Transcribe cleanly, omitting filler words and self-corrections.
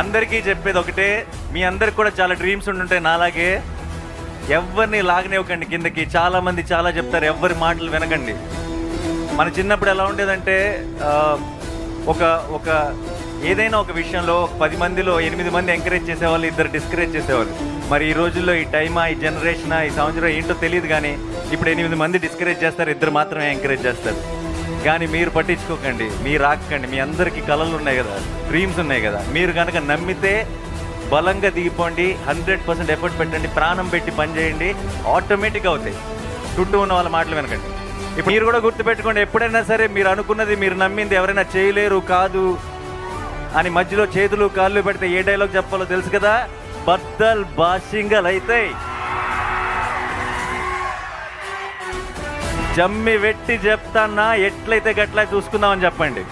అందరికీ చెప్పేది ఒకటే, మీ అందరికి కూడా చాలా డ్రీమ్స్ ఉండుంటాయి నాలాగే. ఎవరిని లాగనివ్వకండి కిందకి. చాలామంది చాలా చెప్తారు, ఎవరి మాటలు వినకండి. మన చిన్నప్పుడు ఎలా ఉండేదంటే ఒక ఒక ఏదైనా ఒక విషయంలో 10 మందిలో 8 మంది ఎంకరేజ్ చేసేవాళ్ళు, 2 డిస్కరేజ్ చేసేవాళ్ళు. మరి ఈ రోజుల్లో ఈ టైమా, ఈ జనరేషనా, ఈ సంవత్సరం ఏంటో తెలియదు, కానీ ఇప్పుడు 8 మంది డిస్కరేజ్ చేస్తారు, 2 మాత్రమే ఎంకరేజ్ చేస్తారు. కానీ మీరు పట్టించుకోకండి, మీరు ఆకండి. మీ అందరికీ కళలు ఉన్నాయి కదా, డ్రీమ్స్ ఉన్నాయి కదా. మీరు కనుక నమ్మితే బలంగా దిగిపోండి, 100% ఎఫర్ట్ పెట్టండి, ప్రాణం పెట్టి పనిచేయండి, ఆటోమేటిక్గా అవుతాయి. చుట్టూ ఉన్న వాళ్ళ మాటలు వినకండి. ఇప్పుడు మీరు కూడా గుర్తుపెట్టుకోండి, ఎప్పుడైనా సరే మీరు అనుకున్నది, మీరు నమ్మింది ఎవరైనా చేయలేరు, కాదు అని మధ్యలో చేతులు కాళ్ళు పెడితే ఏ డైలాగ్ చెప్పాలో తెలుసు కదా, బద్దల్ బాషింగల్ అయితే జమ్మి వెట్టి చెప్తాన్నా, ఎట్లయితే గట్లా చూసుకుందామని చెప్పండి.